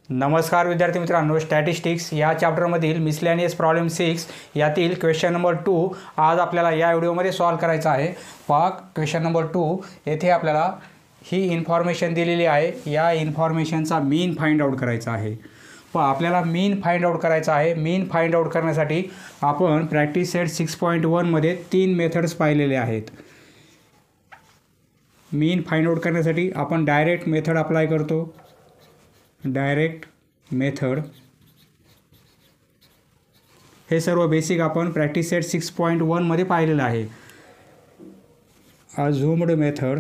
नमस्कार विद्यार्थी मित्रांनो, स्टॅटिस्टिक्स या चॅप्टरमधील मिसलेनियस प्रॉब्लेम 6 यातील क्वेश्चन नंबर 2 आज आपल्याला या व्हिडिओमध्ये सॉल्व करायचा आहे। पहा क्वेश्चन नंबर 2 येथे आपल्याला ही इन्फॉर्मेशन दिलेली आहे। या इन्फॉर्मेशनचा मीन फाइंड आउट करायचा आहे। पहा आपल्याला मीन फाइंड आउट करायचा आहे। मीन फाइंड आउट करण्यासाठी आपण प्रॅक्टिस सेट 6.1 मध्ये 3 मेथड्स पाहिलेले आहेत। मीन फाइंड आउट करण्यासाठी आपण डायरेक्ट मेथड अप्लाय करतो। डायरेक्ट मेथड हे सर्व बेसिक आपण प्रॅक्टिस सेट 6.1 मध्ये पाहिलेलं आहे। अझ्युम्ड मेथड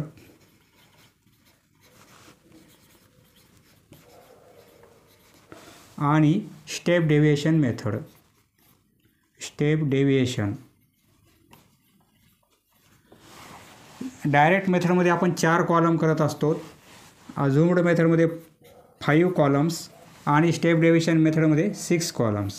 आणि step deviation method. Step deviation direct मेथडमध्ये आपण 4 कॉलम करत असतो। अझ्युम्ड मेथडमध्ये 5 कॉलम्स आणि स्टेप डेविएशन मेथडमध्ये 6 कॉलम्स।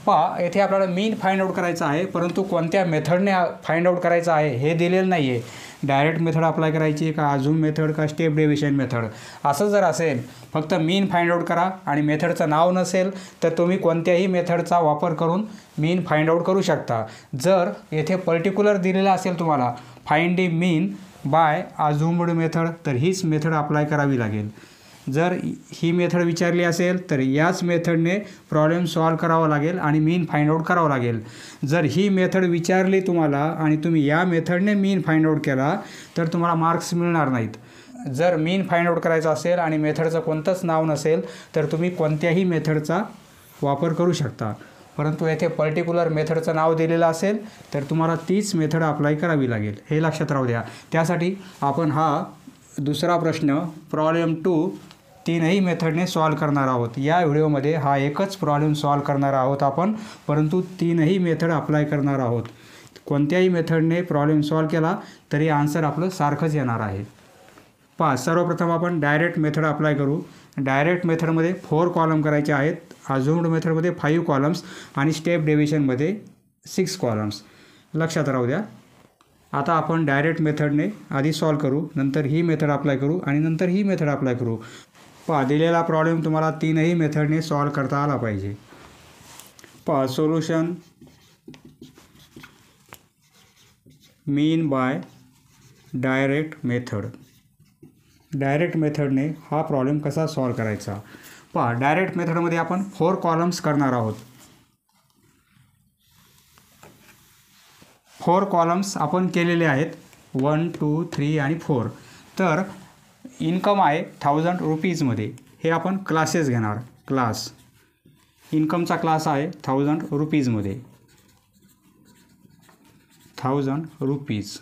पहा येथे आपल्याला मीन फाइंड आउट करायचा आहे, परंतु कोणत्या मेथडने फाइंड आउट करायचं आहे हे दिलेलं नाही आहे। डायरेक्ट मेथड अप्लाय करायची का अझ्युम मेथड का स्टेप डेविएशन मेथड, असं जर असेल फक्त मीन फाइंड आउट करा आणि मेथडचं नाव नसेल तर तुम्ही कोणत्याही मेथडचा वापर करून मीन फाइंड आउट करू शकता। जर येथे पर्टिक्युलर दिलेला असेल तुम्हाला find the mean by assumed method तर हीच मेथड अप्लाय करावी लागेल। जर ही मेथड विचारली असेल तर याच मेथडने प्रॉब्लेम सॉल्व करावा लागेल आणि मीन फाइंड आउट करावं लागेल। जर ही मेथड विचारली तुम्हाला आणि तुम्ही या मेथडने मीन फाइंड आउट केला तर तुम्हाला मार्क्स मिळणार नाहीत। जर मीन फाइंड आउट करायचं असेल आणि मेथडचं कोणतंच नाव नसेल तर तुम्ही कोणत्याही मेथडचा वापर करू शकता, परंतु येथे पर्टिक्युलर मेथडचं नाव दिलेलं असेल तर तुम्हाला तीच मेथड अप्लाय करावी लागेल, हे लक्षात राहू द्या। त्यासाठी आपण हा दुसरा प्रश्न प्रॉब्लेम 2 तीनही मेथडने सॉल्व करणार आहोत। या व्हिडिओमध्ये हा एकच प्रॉब्लेम सॉल्व करणार आहोत आपण, परंतु तीनही मेथड अप्लाय करणार आहोत। कोणत्याही मेथडने प्रॉब्लेम सॉल्व केला तरी आन्सर आपलं सारखंच येणार आहे। पहा सर्वप्रथम आपण डायरेक्ट मेथड अप्लाय करू। डायरेक्ट मेथडमध्ये 4 कॉलम करायचे आहेत, अझ्युम्ड मेथडमध्ये 5 कॉलम्स आणि स्टेप डेविएशनमध्ये 6 कॉलम्स। लक्षात राहू द्या। आता आपण डायरेक्ट मेथडने आधी सॉल्व करू, नंतर ही मेथड अप्लाय करू आणि नंतर ही मेथड अप्लाय करू। पहा दिलेला प्रॉब्लेम तुम्हाला तीनही मेथडने सॉल्व करता आला पाहिजे। पहा solution mean by direct method. Direct मेथडने हा प्रॉब्लेम कसा सॉल्व करायचा। पहा डायरेक्ट मेथडमध्ये आपण 4 कॉलम्स करणार आहोत। 4 कॉलम्स आपण केलेले आहेत, 1 2 3 आणि 4। तर इन्कम आहे 1000 रुपीजमध्ये। हे आपण क्लासेस घेणार। क्लास इन्कमचा क्लास आहे 1000 रुपीजमध्ये। 1000 रुपीज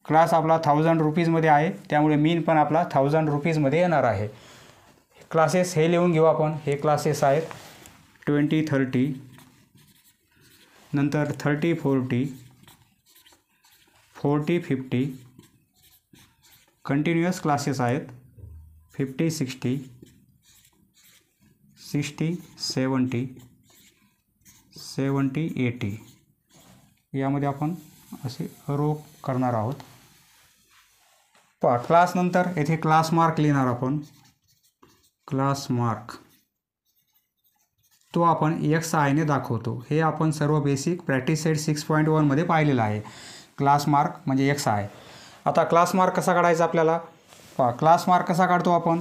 क्लास आपला 1000 रुपीजमध्ये आहे, त्यामुळे मीन पण आपला 1000 रुपीजमध्ये येणार आहे। क्लासेस हे लिहून घेऊ आपण। हे क्लासेस आहेत 20 30, नंतर 30 40, 40 50, कंटिन्युअस क्लासेस आहेत 50 60, 60 70, 70 80। यामध्ये आपण असे रो करणार आहोत। पहा क्लास नंतर येथे क्लास मार्क लिहिणार आपण। क्लास मार्क तो आपण XI ने दाखवतो। हे आपण सर्व बेसिक प्रॅक्टिस सेट 6.1 मध्ये पाहिलेलं आहे। क्लास मार्क म्हणजे XI। आता क्लास मार्क कसा काढायचा आपल्याला। पहा क्लास मार्क कसा काढतो आपण।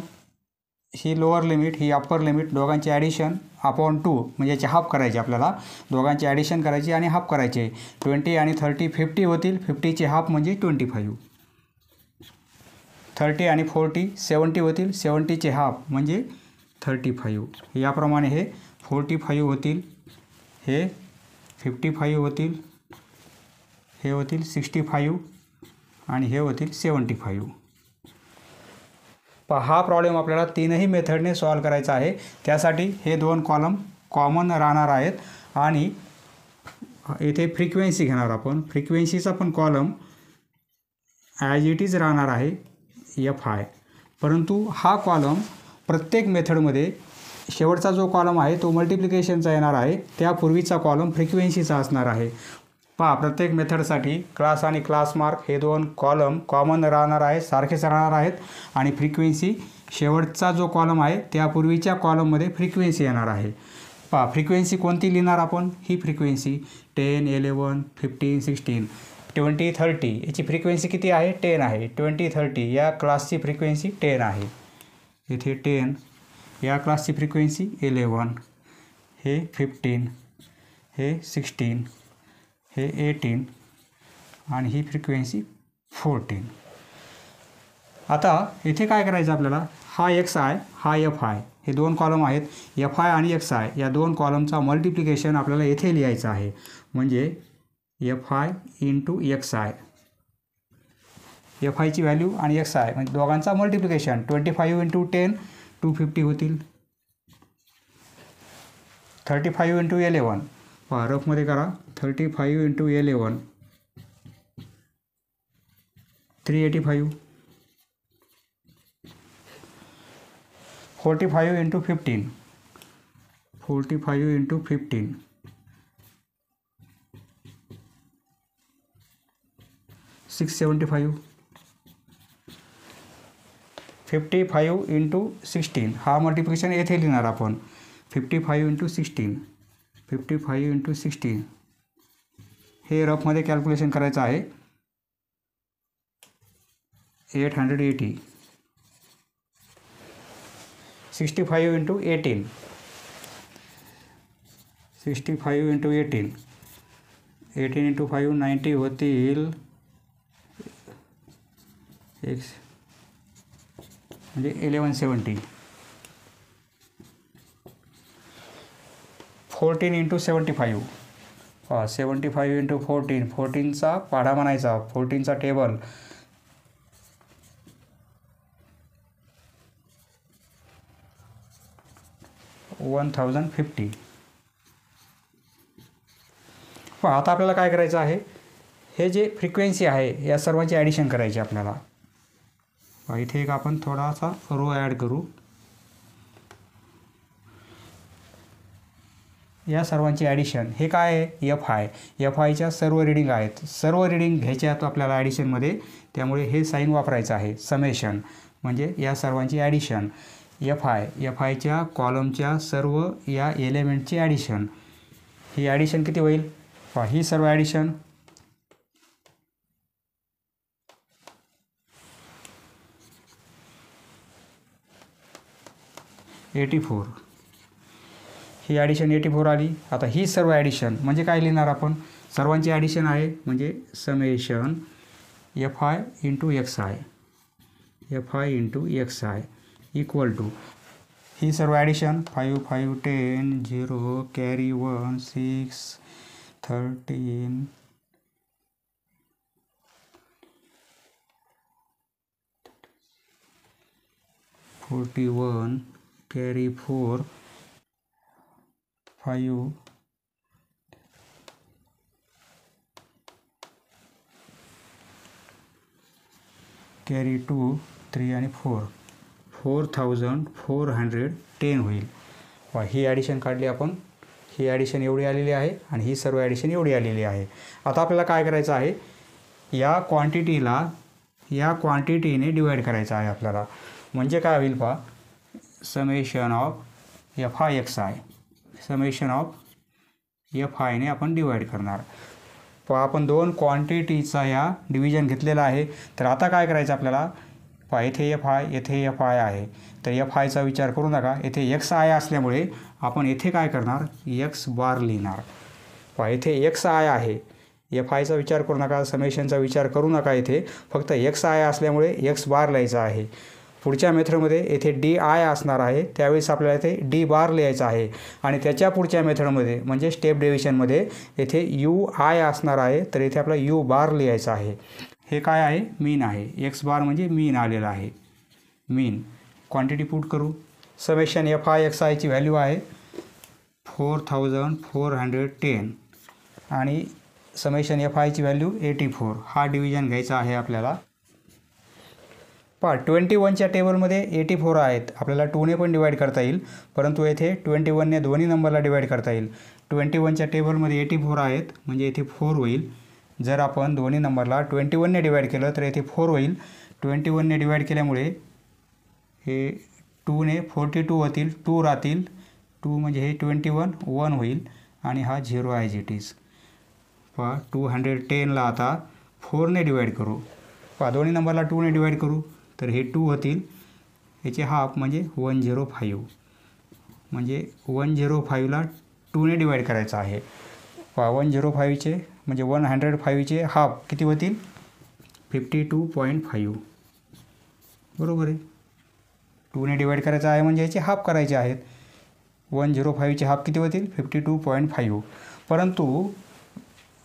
ही लोअर लिमिट ही अप्पर लिमिट दोघांची ॲडिशन अपॉन 2 म्हणजे याची हाफ करायची आपल्याला। दोघांची ॲडिशन करायची आणि हाफ करायचे। 20 आणि 30 50 होतील, 50ची हाफ म्हणजे 25। 30 आणि 40 70 होतील, 70चे हाफ म्हणजे 35। याप्रमाणे हे 45 होतील, हे 55 होतील, हे होतील 65 आणि हे होतील 75। पहा हा प्रॉब्लेम आपल्याला तीनही मेथडने सॉल्व करायचा आहे। त्यासाठी हे 2 कॉलम कॉमन राहणार आहेत आणि येथे फ्रिक्वेन्सी घेणार आपण। फ्रिक्वेन्सीचा पण कॉलम ॲज इट इज राहणार आहे FI, परंतु हा कॉलम प्रत्येक मेथडमध्ये शेवटचा जो कॉलम आहे तो मल्टिप्लिकेशनचा येणार आहे, त्यापूर्वीचा कॉलम फ्रिक्वेन्सीचा असणार आहे। पहा प्रत्येक मेथडसाठी क्लास आणि क्लास मार्क हे 2 कॉलम कॉमन राहणार आहेत, सारखेच राहणार आहेत आणि फ्रिक्वेन्सी शेवटचा जो कॉलम आहे त्यापूर्वीच्या कॉलममध्ये फ्रिक्वेन्सी येणार आहे. पहा फ्रिक्वेन्सी कोणती लिहिणार आपण, ही फ्रिक्वेन्सी 10, 11, 15, 16, 20, 30 याची फ्रिक्वेन्सी किती आहे, 10 आहे. 20, 30 या क्लासची फ्रिक्वेन्सी 10 आहे. इथे 10, या क्लासची फ्रिक्वेन्सी 11, हे 15, हे 16, हे 18 आणि ही फ्रिक्वेन्सी 14. आता इथे काय करायचं आपल्याला, हा एक्स आय हा एफ आय हे दोन कॉलम आहेत. एफ आय आणि एक्स आय या दोन कॉलमचा मल्टिप्लिकेशन आपल्याला येथे लिहायचं आहे. म्हणजे F I into X I, F आयची व्हॅल्यू आणि एक्स आय म्हणजे दोघांचा मल्टिप्लिकेशन 25 इंटू 10 250 होतील. 35 इंटू 11 पहा रफमध्ये करा, 35 इंटू 11 385. 45 into 15, 45 into 15 675. 55 इंटू 16 हा मल्टिप्लिकेशन येथे लिहिणार आपण. 55 इंटू 16, 55 इंटू 16 हे रफमध्ये कॅल्क्युलेशन करायचं आहे. 880. 65 इंटू 18, 65 इंटू 18, 18 इंटू 5 90 होतील एक्स म्हणजे 1170. 14 इंटू 75 75 इंटू 14, 14चा पाढा म्हणायचा, 14चा टेबल 1050. आता आपल्याला काय करायचं आहे, हे जे फ्रिक्वेन्सी आहे या सर्वांची ॲडिशन करायची आपल्याला. इथे एक आपण थोडासा रो ॲड करू. या सर्वांची ॲडिशन हे काय आहे, एफ आय. एफ आयच्या सर्व रिडिंग आहेत, सर्व रिडिंग घ्यायचे आहेत आपल्याला ॲडिशनमध्ये. त्यामुळे हे साईन वापरायचं आहे. समेशन म्हणजे या सर्वांची ॲडिशन. एफ आयच्या कॉलमच्या सर्व या एलिमेंटची ॲडिशन. ही ॲडिशन किती होईल, ही सर्व ॲडिशन 84. ही ॲडिशन 84 आली. आता ही सर्व ॲडिशन म्हणजे काय लिहिणार आपण, सर्वांची ॲडिशन आहे म्हणजे summation F I into X I, F I into X I equal to ही सर्व ॲडिशन 5 5 10 0 कॅरी 1 6 13 41 कॅरी 4 5 कॅरी 2 3 आणि 4 4410 होईल. ही ॲडिशन काढली आपण. ही ॲडिशन एवढी आलेली आहे आणि ही सर्व ॲडिशन एवढी आलेली आहे. आता आपल्याला काय करायचं आहे, या क्वांटिटीला या क्वांटिटीने डिवाईड करायचं आहे आपल्याला. म्हणजे काय होईल पहा, summation of F I X I, summation of F आयने आपण डिवाईड करणार. पहा आपण दोन क्वांटिटीचा या डिव्हिजन घेतलेला आहे. तर आता काय करायचं आपल्याला, पहा येथे एफ आय येथे एफ आय आहे. तर एफ आयचा विचार करू नका, येथे एक्स आय असल्यामुळे आपण येथे काय करणार, एक्स बार लिहिणार. पहा येथे एक्स आय आहे, एफ आयचा विचार करू नका, समेशनचा विचार करू नका. येथे फक्त एक्स आय असल्यामुळे एक्स बार लिहायचा आहे. पुढच्या मेथडमध्ये येथे डी आय असणार आहे, त्यावेळेस आपल्याला येथे डी बार लिहायचा आहे. आणि त्याच्या पुढच्या मेथडमध्ये म्हणजे स्टेप डेव्हिएशनमध्ये येथे यू आय असणार आहे, तर येथे आपला यू बार लिहायचा आहे. हे काय आहे, मीन आहे. एक्स बार म्हणजे मीन आलेला आहे. मीन क्वांटिटी पुट करू. समेशन एफ आय एक्स आयची व्हॅल्यू आहे 4410 आणि समेशन एफ आयची व्हॅल्यू 84. हा डिव्हिजन घ्यायचा आहे आपल्याला. पहा 21च्या टेबलमध्ये 84 आहेत, आपल्याला 2ने पण डिवाईड करता येईल, परंतु येथे 21ने दोन्ही नंबरला डिवाईड करता येईल. 21च्या टेबलमध्ये 84 आहेत म्हणजे येथे 4 होईल. जर आपण दोन्ही नंबरला 21ने डिवाईड केलं तर येथे 4 होईल. 21ने डिवाईड केल्यामुळे हे 2ने 42 होतील, 2 राहतील, 2 म्हणजे हे 21 1 होईल आणि हा 0 ॲज इट इज. पहा 210ला आता 4ने डिवाईड करू. पहा दोन्ही नंबरला 2ने डिवाईड करू तर हे 2 होतील, याचे हाफ म्हणजे 105, म्हणजे 105ला 2ने डिवाईड करायचं आहे. पहा 105चे म्हणजे 105चे हाफ किती होतील 52.5. बरोबर आहे. 2ने डिवाईड करायचं आहे म्हणजे याचे हाफ करायचे आहेत. 105चे हाफ किती होतील 52.5. परंतु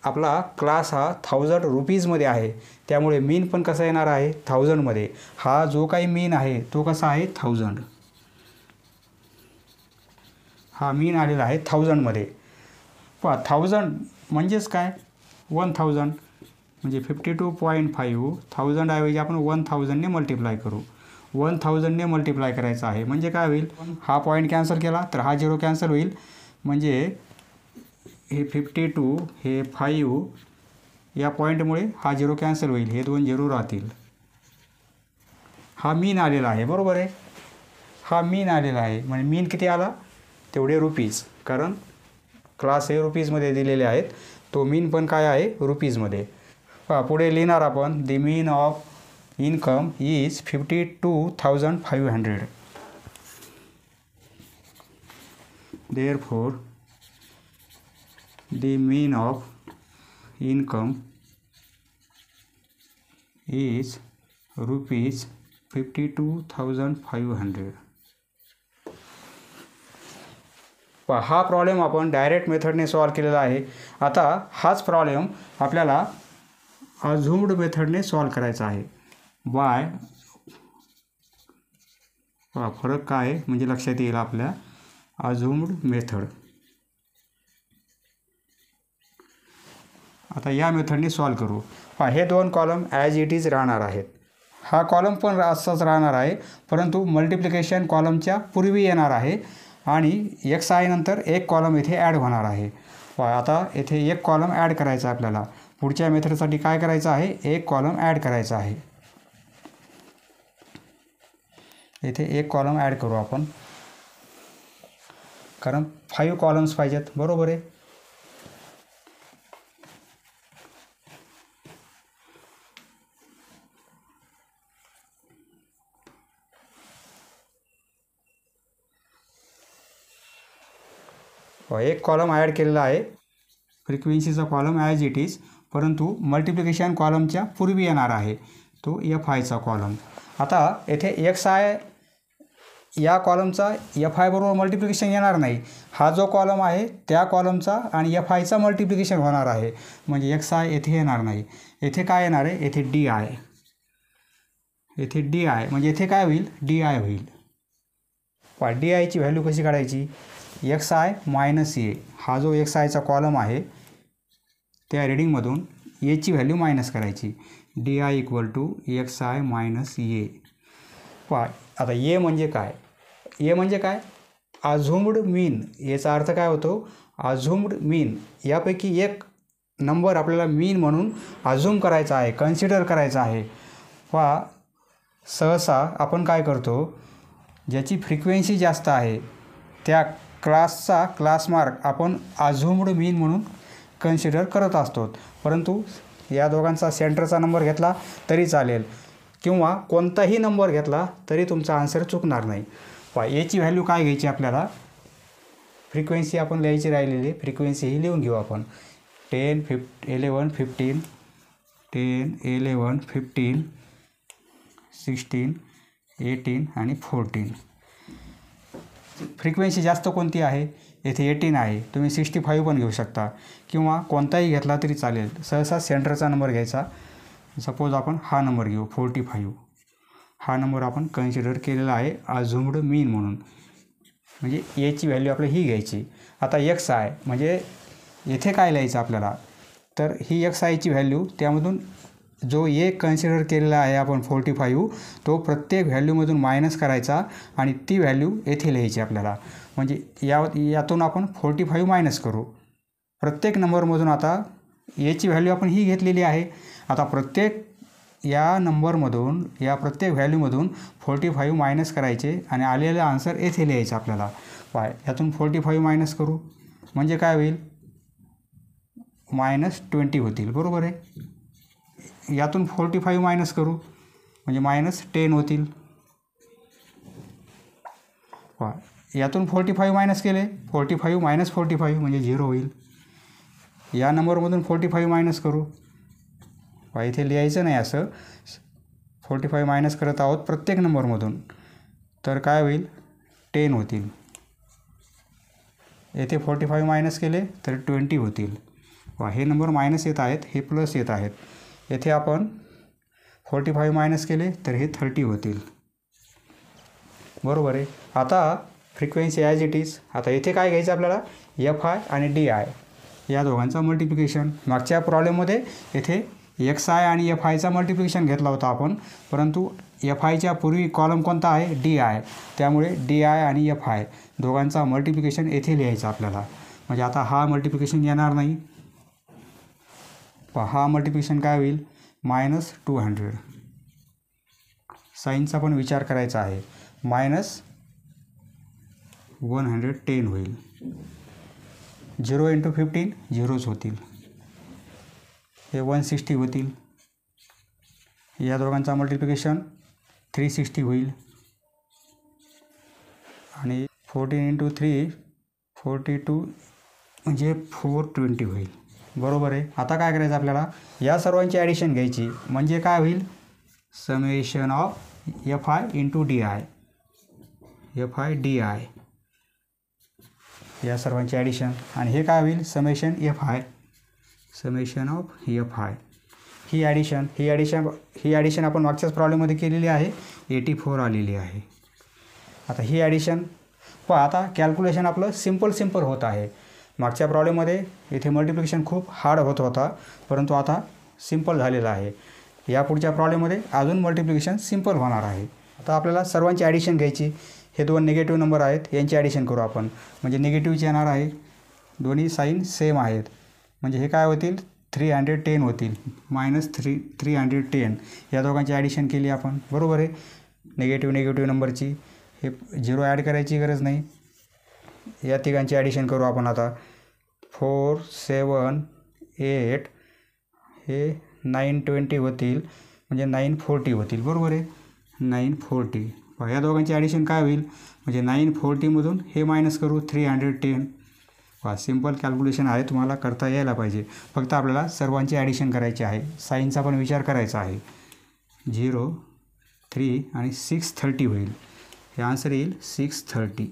आपला क्लास हा 1000 रुपीजमध्ये आहे, त्यामुळे मीन पण कसा येणार आहे 1000मध्ये. हा जो काही मीन आहे तो कसा आहे 1000. हा मीन आलेला आहे 1000मध्ये. पहा 1000 म्हणजेच काय 1000 म्हणजे 52.5. 1000 ऐवजी आपण 1000ने मल्टिप्लाय करू. 1000ने मल्टिप्लाय करायचं आहे म्हणजे काय होईल, हा पॉईंट कॅन्सल केला तर हा 0 कॅन्सल होईल, म्हणजे हे 52 हे 5 या पॉईंटमुळे हा 0 कॅन्सल होईल, हे 2 0 राहतील. हा मीन आलेला आहे. बरोबर आहे. हा मीन आलेला आहे म्हणजे मीन किती आला तेवढे रुपीज, कारण क्लास हे रुपीजमध्ये दिलेले आहेत, तो मीन पण काय आहे रुपीजमध्ये. पुढे लिहिणार आपण the mean of income is 52,500. Therefore the mean of income is rupees 52,500. हा प्रॉब्लेम आपण डायरेक्ट मेथडने सॉल्व केलेला आहे. आता हाच प्रॉब्लेम आपल्याला अझ्युम्ड मेथडने सॉल्व करायचा आहे. बाय फरक काय आहे म्हणजे लक्षात येईल आपल्या अझ्युम्ड मेथड. आता या मेथडने सॉल्व करू. हे 2 कॉलम ॲज इट इज राहणार आहेत. हा कॉलम पण असाच राहणार आहे, परंतु मल्टिप्लिकेशन कॉलमच्या पूर्वी येणार आहे आणि XI नंतर एक कॉलम येथे ॲड होणार आहे. आता येथे एक कॉलम ॲड करायचा आपल्याला. पुढच्या मेथडसाठी काय करायचं आहे, एक कॉलम ॲड करायचा आहे. येथे एक कॉलम ॲड करू आपण, कारण 5 कॉलम्स पाहिजेत. बरोबर आहे. एक कॉलम ॲड केलेला आहे, फ्रिक्वेन्सीचा कॉलम ॲज इट इज, परंतु मल्टिप्लिकेशन कॉलमच्या पूर्वी येणार आहे तो FIचा कॉलम. आता येथे XI या कॉलमचा FI बरोबर मल्टिप्लिकेशन येणार नाही. हा जो कॉलम आहे त्या कॉलमचा आणि FIचा मल्टिप्लिकेशन होणार आहे, म्हणजे XI येथे येणार नाही. येथे काय येणार आहे, येथे DI. येथे DI म्हणजे येथे काय होईल DI होईल. DIची व्हॅल्यू कशी काढायची, XI मायनस A. हा जो XIचा कॉलम आहे त्या रिडिंगमधून Aची व्हॅल्यू मायनस करायची. DI equal to XI minus A. आता A म्हणजे काय, A म्हणजे काय अझ्युम्ड मीन. याचा अर्थ काय होतो अझ्युम्ड मीन. यापैकी एक नंबर आपल्याला मीन म्हणून अझ्युम करायचा आहे, कन्सिडर करायचा आहे. सहसा आपण काय करतो, ज्याची फ्रिक्वेन्सी जास्त आहे त्या क्लासचा क्लास मार्क आपण अझ्युम्ड मीन म्हणून कन्सिडर करत असतो. परंतु या दोघांचा सेंटरचा नंबर घेतला तरी चालेल किंवा कोणताही नंबर घेतला तरी तुमचा आन्सर चुकणार नाही. याची व्हॅल्यू काय घ्यायची आपल्याला, फ्रिक्वेन्सी आपण लिहायची राहिलेली, फ्रिक्वेन्सी ही लिहून घेऊ आपण. 10, 11, 15, 10, 11, 15, 16, 18 आणि 14. फ्रिक्वेन्सी जास्त कोणती आहे, येथे 18 आहे. तुम्ही 65 पण घेऊ शकता किंवा कोणताही घेतला तरी चालेल. सहसा सेंटरचा नंबर घ्यायचा. सपोज आपण हा नंबर घेऊ 45. हा नंबर आपण कन्सिडर केलेला आहे अझ्युम्ड मीन म्हणून, म्हणजे याची व्हॅल्यू आपल्याला ही घ्यायची. आता XI म्हणजे येथे काय लिहायचं आपल्याला, तर ही XIची व्हॅल्यू, त्यामधून जो एक कन्सिडर केलेला आहे आपण 45, तो प्रत्येक व्हॅल्यूमधून मायनस करायचा आणि ती व्हॅल्यू येथे लिहायची आपल्याला. म्हणजे यातून आपण 45 मायनस करू प्रत्येक नंबरमधून. आता याची व्हॅल्यू आपण ही घेतलेली आहे. आता प्रत्येक या नंबरमधून या प्रत्येक व्हॅल्यूमधून 45 मायनस करायचे आणि आलेलं आन्सर येथे लिहायचं आपल्याला. पाय यातून 45 मायनस करू म्हणजे काय होईल, -20 होतील. बरोबर आहे. यातून 45 मायनस करू म्हणजे -10 होतील. यातून 45 मायनस केले, 45 मायनस 45 म्हणजे 0 होईल. या नंबरमधून 45 मायनस करू, इथे लिहायचं नाही असं, 45 मायनस करत आहोत प्रत्येक नंबरमधून, तर काय होईल 10 होतील. येथे 45 मायनस केले तर 20 होतील. हे नंबर मायनस येत आहेत, हे प्लस येत आहेत. येथे आपण 45 मायनस केले तर हे 30 होतील. बरोबर आहे. आता फ्रिक्वेन्सी ॲज इट इज. आता येथे काय घ्यायचं आपल्याला, FI आणि DI या दोघांचं मल्टिप्लिकेशन. मागच्या प्रॉब्लेममध्ये येथे XI आणि FIचा मल्टिप्लिकेशन घेतला होता आपण, परंतु FIच्या पूर्वी कॉलम कोणता आहे, DI. त्यामुळे DI आणि FI दोघांचा मल्टिप्लिकेशन येथे लिहायचा आपल्याला. म्हणजे आता हा मल्टिप्लिकेशन येणार नाही. हा मल्टिप्लिकेशन काय होईल, -200. साईनचा पण विचार करायचा आहे. -110 होईल. 0 × 15 झिरोज होतील. हे 160 होतील. या दोघांचा मल्टिप्लिकेशन 360 होईल. आणि 14 × 3 42 म्हणजे 420 होईल. बरोबर आहे. आता काय करायचं आपल्याला, या सर्वांची ॲडिशन घ्यायची म्हणजे काय होईल, summation of FI × DI. FI DI या सर्वांची ॲडिशन. आणि हे काय होईल, summation FI, summation of FI. He addition आपण मागच्याच प्रॉब्लेममध्ये केलेली आहे, 84 आलेली आहे. आता ही ॲडिशन आता कॅल्क्युलेशन आपलं सिम्पल होत आहे. मागच्या प्रॉब्लेममध्ये इथे मल्टिप्लिकेशन खूप हार्ड होत होता, परंतु आता सिम्पल झालेला आहे. या पुढच्या प्रॉब्लेममध्ये अजून मल्टिप्लिकेशन सिम्पल होणार आहे. आता आपल्याला सर्वांची ॲडिशन घ्यायची. हे दोन निगेटिव्ह नंबर आहेत, यांची ॲडिशन करू आपण. म्हणजे निगेटिव्हची येणार आहे, दोन्ही साईन सेम आहेत, म्हणजे हे काय होतील 310 होतील. -310 या दोघांची ॲडिशन केली आपण. बरोबर आहे. निगेटिव्ह नंबरची हे 0 ॲड करायची गरज नाही. या तिघांची ॲडिशन करू आपण आता. 4, 7, 8 हे 920 होतील म्हणजे 940 होतील. बरोबर आहे. 940. या दोघांची ॲडिशन काय होईल, म्हणजे 940मधून हे मायनस करू 310. सिम्पल कॅल्क्युलेशन आहे, तुम्हाला करता यायला पाहिजे. फक्त आपल्याला सर्वांची ॲडिशन करायची आहे. साईनचा पण विचार करायचा आहे. 0, 3 आणि 630 होईल. हे आन्सर येईल 630.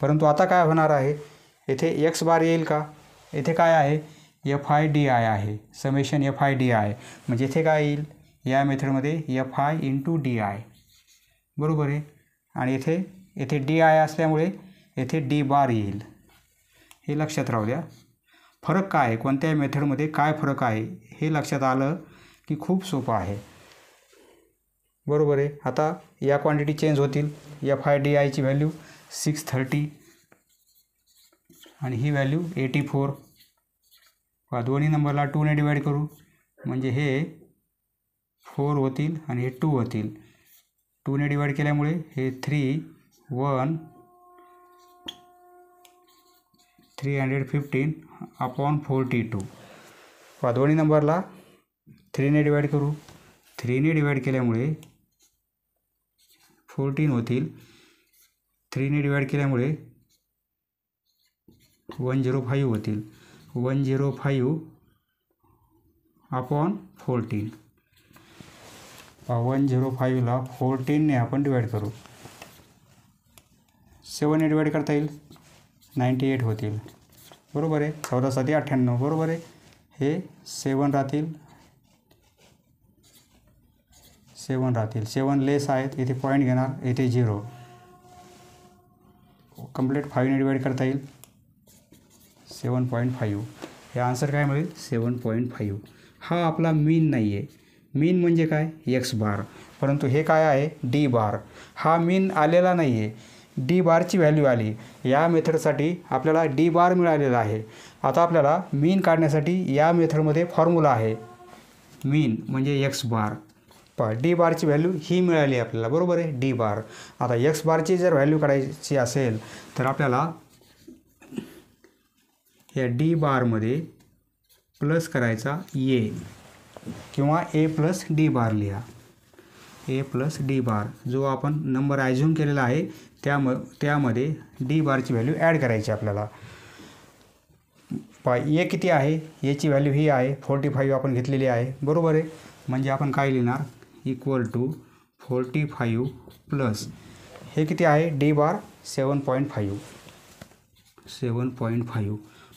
परंतु आता काय होणार आहे, येथे x बार येईल का, येथे काय आहे, FI DI आहे, समेशन FI DI. म्हणजे येथे काय येईल, या मेथडमध्ये FI × DI. बरोबर आहे. आणि येथे DI असल्यामुळे येथे D बार येईल. हे लक्षात राहू द्या. फरक काय आहे, कोणत्या मेथडमध्ये काय फरक आहे हे लक्षात आलं की खूप सोपं आहे. बरोबर आहे. आता या क्वांटिटी चेंज होतील. FI DIची व्हॅल्यू 630 आणि ही व्हॅल्यू 84. दोन्ही नंबरला 2ने डिवाईड करू म्हणजे हे 4 होतील आणि हे 2 होतील. 2ने डिवाईड केल्यामुळे हे 315/42. दोन्ही नंबरला 3ने डिवाईड करू. 3ने डिवाईड केल्यामुळे 14 होतील. 3ने डिवाईड केल्यामुळे 105 होतील. 105/14. 105ला 14ने आपण डिवाईड करू. 7ने डिवाईड करता येईल, 98 होतील. बरोबर आहे. 14 7 98. बरोबर आहे. हे 7 राहतील. 7 लेस आहेत, इथे पॉईंट घेणार, इथे 0. कंप्लीट 5ने डिवाईड करता येईल, 7.5. हे आन्सर काय मिळेल, 7.5. हा आपला मीन नाही आहे. मीन म्हणजे काय, x बार. परंतु हे काय आहे, D बार. हा मीन आलेला नाही आहे, D बारची व्हॅल्यू आली. या मेथडसाठी आपल्याला D बार मिळालेला आहे. आता आपल्याला मीन काढण्यासाठी या मेथडमध्ये फॉर्म्युला आहे. मीन म्हणजे एक्स बार. पहा डी बारची व्हॅल्यू ही मिळाली आपल्याला, बरोबर आहे, डी बार. आता एक्स बारची जर व्हॅल्यू काढायची असेल तर आपल्याला या डी बारमध्ये प्लस करायचा ए किंवा ए प्लस डी बार लिहा. ए प्लस डी बार जो आपण नंबर ॲझ्युम केलेला आहे त्यामध्ये डी बारची व्हॅल्यू ॲड करायची आपल्याला. पहा ए किती आहे, एची व्हॅल्यू ही आहे 45 आपण घेतलेली आहे, बरोबर आहे. म्हणजे आपण काय लिहिणार, इक्वल टू 45 प्लस हे किती आहे डी बार 7.5. 7.5.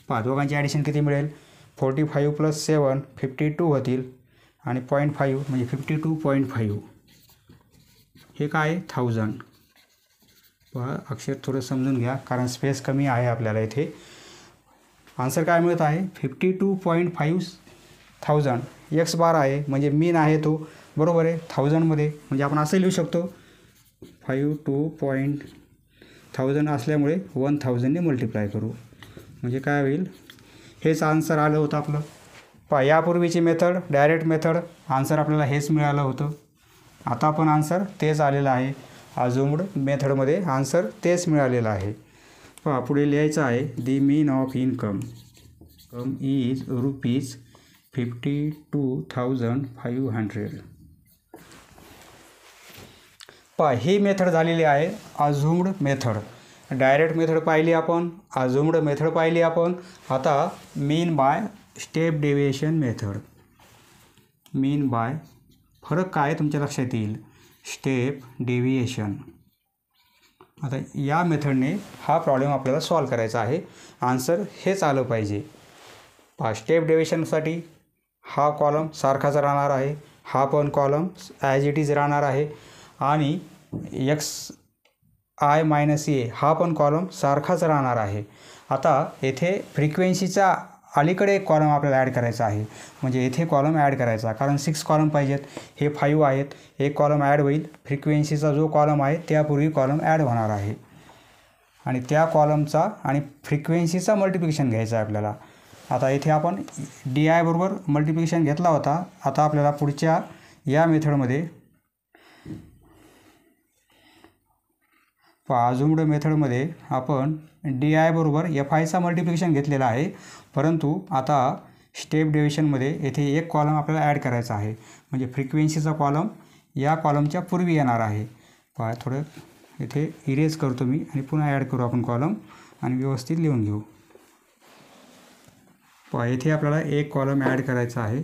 पहा दोघांची ॲडिशन किती मिळेल, 45 प्लस 7 52 होतील आणि 0.5 म्हणजे 52.5. हे काय आहे 1000. पहा अक्षर थोडं समजून घ्या कारण स्पेस कमी आहे आपल्याला इथे. आन्सर काय मिळत आहे 52.5000. एक्स बार आहे म्हणजे मीन आहे तो, बरोबर आहे, 1000मध्ये. म्हणजे आपण असं लिहू शकतो 52.1000 असल्यामुळे 1000ने मल्टिप्लाय करू म्हणजे काय होईल, हेच आन्सर आलं होतं आपलं. पहा यापूर्वीची मेथड डायरेक्ट मेथड आन्सर आपल्याला हेच मिळालं होतं. आता पण आन्सर तेच आलेलं आहे. अझ्युम्ड मेथडमध्ये आन्सर तेच मिळालेलं आहे. पहा पुढे लिहायचं आहे दी मीन ऑफ इन्कम इज ₹52,500. पहा ही मेथड झालेली आहे अझ्युम्ड मेथड. डायरेक्ट मेथड पाहिली आपण, अझ्युम्ड मेथड पाहिली आपण. आता mean by step deviation method. Mean by फरक काय तुमच्या लक्षात येईल, स्टेप डेव्हिएशन. आता या मेथडने हा प्रॉब्लेम आपल्याला सॉल्व करायचा आहे. आन्सर हेच आलं पाहिजे. पहा स्टेप डेव्हिएशनसाठी हा कॉलम सारखाच राहणार आहे, हा पण कॉलम ॲज इट इज राहणार आहे आणि एक्स आय मायनस ए हा पण कॉलम सारखाच राहणार आहे. आता येथे फ्रिक्वेन्सीचा अलीकडे एक कॉलम आपल्याला ॲड करायचा आहे. म्हणजे येथे कॉलम ॲड करायचा कारण 6 कॉलम पाहिजेत, हे 5 आहेत. एक कॉलम ॲड होईल, फ्रिक्वेन्सीचा जो कॉलम आहे त्यापूर्वी कॉलम ॲड होणार आहे आणि त्या कॉलमचा आणि फ्रिक्वेन्सीचा मल्टिप्लिकेशन घ्यायचा आहे आपल्याला. आता इथे आपण डी आय बरोबर मल्टिप्लिकेशन घेतला होता. आता आपल्याला पुढच्या या मेथडमध्ये अझ्युम्ड मेथडमध्ये आपण डी आय बरोबर एफ आयचा मल्टिप्लिकेशन घेतलेला आहे, परंतु आता स्टेप डेव्हिएशनमध्ये येथे एक कॉलम आपल्याला ॲड करायचा आहे. म्हणजे फ्रिक्वेन्सीचा कॉलम या कॉलमच्या पूर्वी येणार आहे. पहा थोडं इथे इरेज करतो मी आणि पुन्हा ॲड करू आपण कॉलम आणि व्यवस्थित लिहून घेऊ. पहा येथे आपल्याला एक कॉलम ॲड करायचा आहे.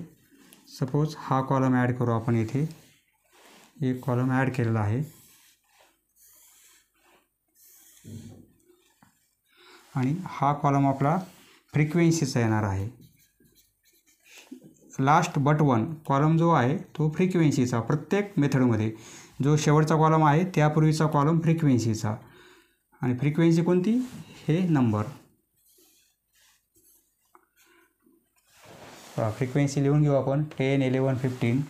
सपोज हा कॉलम ॲड करू आपण. येथे एक कॉलम ॲड केलेला आहे आणि हा कॉलम आपला फ्रिक्वेन्सीचा येणार आहे. लास्ट बट वन कॉलम जो आहे तो फ्रिक्वेन्सीचा. प्रत्येक मेथडमध्ये जो शेवटचा कॉलम आहे त्यापूर्वीचा कॉलम फ्रिक्वेन्सीचा आणि फ्रिक्वेन्सी कोणती, हे नंबर. फ्रिक्वेन्सी लिहून घेऊ आपण 10, 11, 15,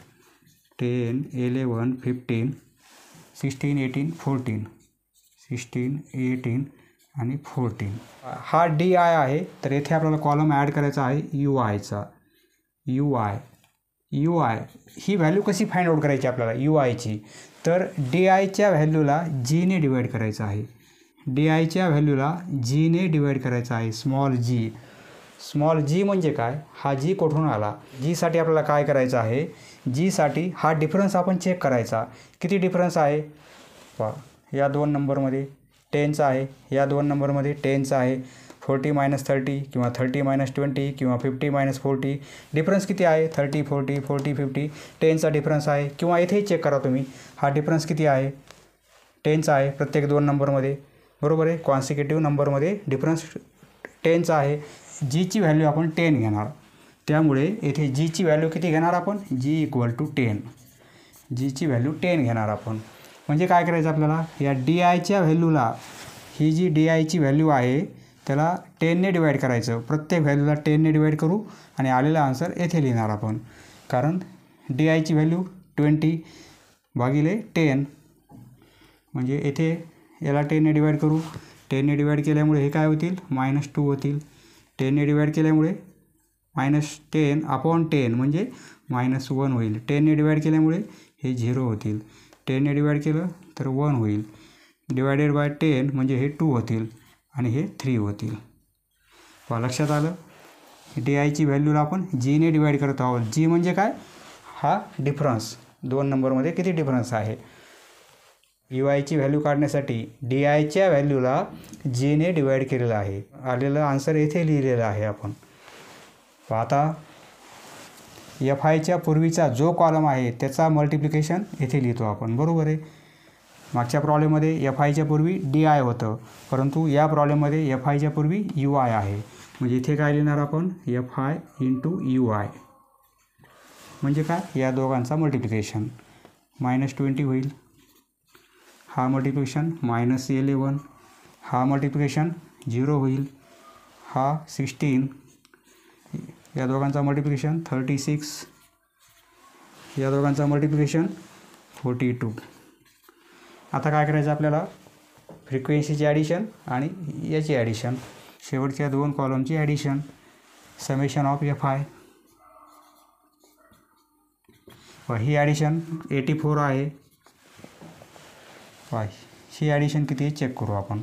10, 11, 15, 16, 18, 14, 16, 18 आणि 14. हा डी आय आहे तर येथे आपल्याला कॉलम ॲड करायचा आहे यू आयचा. यू आय ही व्हॅल्यू कशी फाइंड आउट करायची आपल्याला यू आयची, तर डी आयच्या व्हॅल्यूला जीने डिवाईड करायचं आहे. डी आयच्या व्हॅल्यूला जीने डिवाईड करायचं आहे, स्मॉल जी. स्मॉल जी म्हणजे काय, हा जी कुठून आला, जीसाठी आपल्याला काय करायचं आहे, जीसाठी हा डिफरन्स आपण चेक करायचा. किती डिफरन्स आहे, पहा या 2 नंबरमध्ये 10चा आहे, या 2 नंबरमध्ये 10चा आहे. 40 - 30 किंवा 30 - 20 किंवा 50 - 40 डिफरन्स किती आहे, 30, 40, 40, 50 10चा डिफरन्स आहे. किंवा इथेही चेक करा तुम्ही, हा डिफरन्स किती आहे, 10चा आहे प्रत्येक 2 नंबरमध्ये, बरोबर आहे. कॉन्सिक्युटिव्ह नंबरमध्ये डिफरन्स 10चा आहे. जीची व्हॅल्यू आपण 10 घेणार, त्यामुळे येथे जीची व्हॅल्यू किती घेणार आपण, जी इक्वल टू 10. जीची व्हॅल्यू 10 घेणार आपण. म्हणजे काय करायचं आपल्याला, या डी आयच्या व्हॅल्यूला, ही जी डी आयची व्हॅल्यू आहे त्याला 10ने डिवाईड करायचं. प्रत्येक व्हॅल्यूला 10ने डिवाईड करू आणि आलेला आन्सर येथे लिहिणार आपण. कारण डी आयची व्हॅल्यू 20 भागिले 10 म्हणजे येथे याला 10ने डिवाईड करू. 10ने डिवाईड केल्यामुळे हे काय होतील, -2 होतील. 10ने डिवाईड केल्यामुळे -10/10 म्हणजे -1 होईल. 10ने डिवाईड केल्यामुळे हे 0 होतील. 10ने डिवाईड केलं तर 1 होईल. डिवायडेड बाय 10 म्हणजे हे 2 होतील आणि हे 3 होतील. पहा लक्षात आलं. डी आयची व्हॅल्यूला आपण जीने डिवाईड करत आहोत. जी म्हणजे काय? हा डिफरन्स, 2 नंबरमध्ये किती डिफरन्स आहे. यू आयची व्हॅल्यू काढण्यासाठी डी आयच्या व्हॅल्यूला जीने डिवाईड केलेलं आहे. आलेलं आन्सर येथे लिहिलेलं आहे आपण. आता एफ आयच्या पूर्वीचा जो कॉलम आहे त्याचा मल्टिप्लिकेशन येथे लिहितो आपण. बरोबर आहे. मागच्या प्रॉब्लेममध्ये एफ आयच्या पूर्वी डी आय होतं, परंतु या प्रॉब्लेममध्ये एफ आयच्या पूर्वी यू आय आहे. म्हणजे इथे काय लिहिणार आपण? F I into you I म्हणजे काय? या दोघांचा मल्टिप्लिकेशन. -20 होईल. हा मल्टिप्लिकेशन -11. हा मल्टिप्लिकेशन 0 होईल. हा 16. या दोघांचा मल्टिप्लिकेशन 36. या दोघांचा मल्टिप्लिकेशन 42. आता काय करायचं आपल्याला? फ्रिक्वेन्सीची ॲडिशन आणि याची ॲडिशन, शेवटच्या 2 कॉलमची addition. Summation of F I. ही ॲडिशन 84 आहे. ही ॲडिशन किती आहे चेक करू आपण.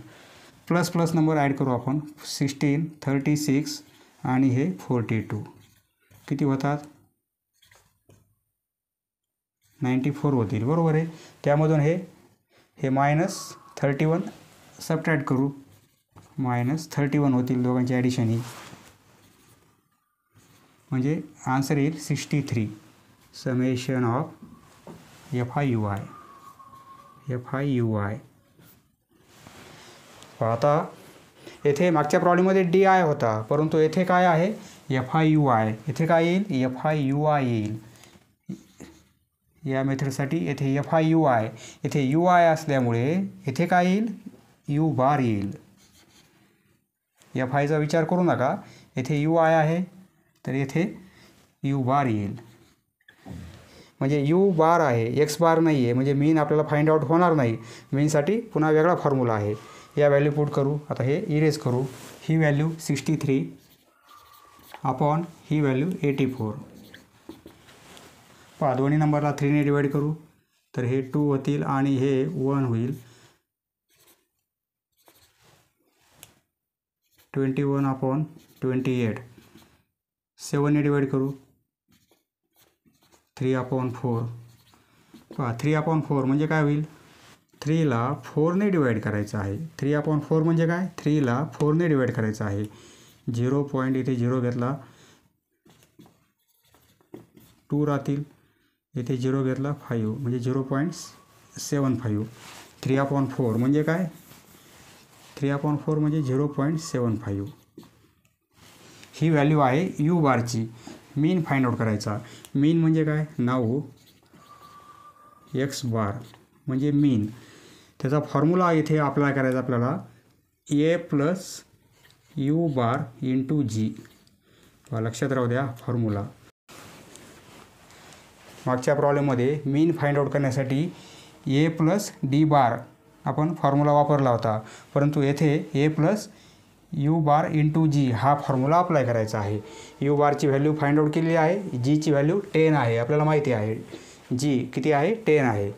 प्लस प्लस नंबर ॲड करू आपण. 16, 36 आणि हे 42 किती होतात? 94 होतील. बरोबर आहे. त्यामधून हे -31 सबट्रॅक्ट करू. -31 होतील दोघांची ॲडिशन ही. म्हणजे आन्सर येईल 63. Summation of F I you I. F I you I. आता येथे मागच्या प्रॉब्लेममध्ये डी आय होता, परंतु येथे काय आहे? F I you I. येथे काय येईल? एफ आय यू आय येईल. या मेथडसाठी येथे एफ आय यू आय. येथे यू आय असल्यामुळे येथे काय येईल? यू बार येईल. एफ आयचा विचार करू नका. येथे यू आय आहे तर येथे यू बार येईल. म्हणजे यू बार आहे, एक्स बार नाही आहे. म्हणजे मीन आपल्याला फाइंड आउट होणार नाही. मीनसाठी पुन्हा वेगळा फॉर्म्युला आहे. या व्हॅल्यू पुट करू. आता हे इरेज करू. ही व्हॅल्यू 63 अपॉन ही व्हॅल्यू 84. पहा दोन्ही नंबरला 3ने डिवाईड करू तर हे 2 होतील आणि हे 1 होईल. 21/28. 7ने डिवाईड करू. 3/4. पहा 3/4 म्हणजे काय होईल? 3ला 4ने डिवाईड करायचं आहे. 3/4 म्हणजे काय? 3ला 4ने डिवाईड करायचं आहे. 0 पॉईंट इथे 0 घेतला, 2 राहतील. इथे 0 घेतला 5 म्हणजे 0.75. 3/4 म्हणजे काय? 3/4 म्हणजे 0.75. ही व्हॅल्यू आहे यू बारची. मीन फाइंड आउट करायचा. मीन म्हणजे काय? नाव एक्स बार म्हणजे मीन. त्याचा फॉर्म्युला इथे अप्लाय करायचा आपल्याला. ए प्लस यू बार इंटू जी. लक्षात राहू द्या फॉर्म्युला. मागच्या प्रॉब्लेममध्ये मीन फाइंड आउट करण्यासाठी ए प्लस डी बार आपण फॉर्म्युला वापरला होता, परंतु येथे ए प्लस यू बार इंटू जी हा फॉर्म्युला अप्लाय करायचा आहे. यू बारची व्हॅल्यू फाइंड आउट केलेली आहे. जीची व्हॅल्यू 10 आहे. आपल्याला माहिती आहे जी किती आहे? 10 आहे.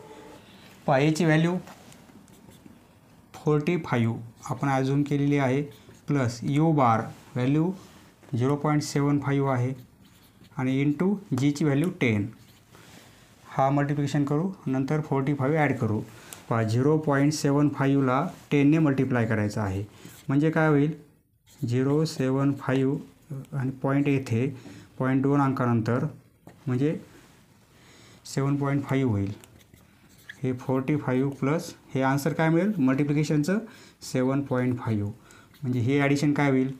पहा एची व्हॅल्यू 45 आपण अजून केलेली आहे. प्लस यू बार व्हॅल्यू 0.75 आहे आणि इंटू जीची व्हॅल्यू 10. हा मल्टिप्लिकेशन करू. नंतर 45 ॲड करू. पहा 0.75ला 10ने मल्टिप्लाय करायचं आहे. म्हणजे काय होईल? 0.75 आणि पॉईंट येथे 0.2 अंकानंतर म्हणजे 7.5 होईल. हे 45 प्लस हे आन्सर काय मिळेल? मल्टिप्लिकेशनचं 7.5 म्हणजे हे ॲडिशन काय होईल?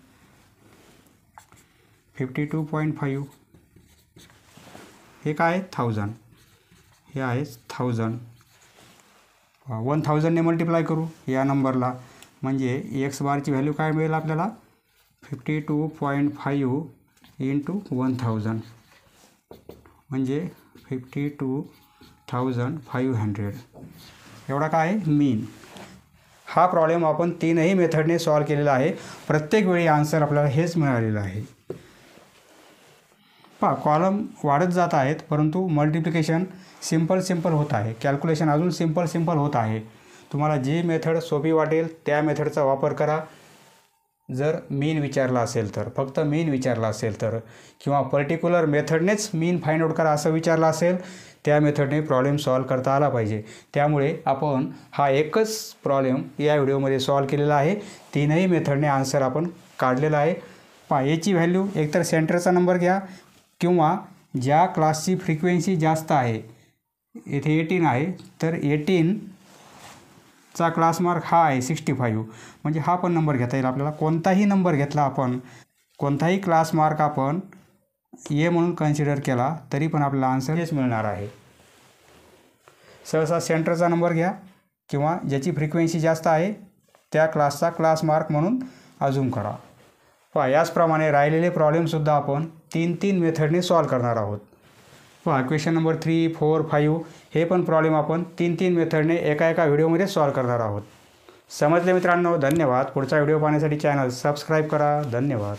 52.5. हे काय आहे? 1000. हे आहे 1000. 1000ने मल्टिप्लाय करू या नंबरला. म्हणजे एक्स बारची व्हॅल्यू काय मिळेल आपल्याला? 52.5 इंटू 1000 म्हणजे 52,500. एवढा काय आहे? मीन. हा प्रॉब्लेम आपण 3ही मेथडने सॉल्व केलेला आहे. प्रत्येक वेळी आन्सर आपल्याला हेच मिळालेलं आहे. पहा कॉलम वाढत जात आहेत, परंतु मल्टिप्लिकेशन सिंपल होत आहे, कॅल्क्युलेशन अजून सिंपल होत आहे. तुम्हाला जी मेथड सोपी वाटेल त्या मेथडचा वापर करा. जर मीन विचारला असेल तर, फक्त मीन विचारला असेल तर, किंवा पर्टिक्युलर मेथडनेच मीन फाइंड आउट करा असं विचारलं असेल, त्या मेथडने प्रॉब्लेम सॉल्व करता आला पाहिजे. त्यामुळे आपण हा एकच प्रॉब्लेम या व्हिडिओमध्ये सॉल्व केलेला आहे. तीनही मेथडने आन्सर आपण काढलेला आहे. पहा याची व्हॅल्यू एकतर सेंटरचा नंबर घ्या किंवा ज्या क्लासची फ्रिक्वेन्सी जास्त आहे, इथे 18 आहे तर 18चा क्लास मार्क हा आहे 65, म्हणजे हा पण नंबर घेता येईल आपल्याला. कोणताही नंबर घेतला आपण, कोणताही क्लास मार्क आपण ए म्हणून कन्सिडर केला तरी पण आपल्याला आन्सर हेच मिळणार आहे. सहसा सेंटरचा नंबर घ्या किंवा ज्याची फ्रिक्वेन्सी जास्त आहे त्या क्लासचा क्लास मार्क म्हणून अझूम करा. पहा याचप्रमाणे राहिलेले प्रॉब्लेमसुद्धा आपण तीन मेथडने सॉल्व करणार आहोत. पहा क्वेश्चन नंबर 3, 4, 5 हे पण प्रॉब्लेम आपण तीन मेथडने एका व्हिडिओमध्ये सॉल्व करणार आहोत. समजले मित्रांनो? धन्यवाद. पुढचा व्हिडिओ पाहण्यासाठी चॅनल सबस्क्राईब करा. धन्यवाद.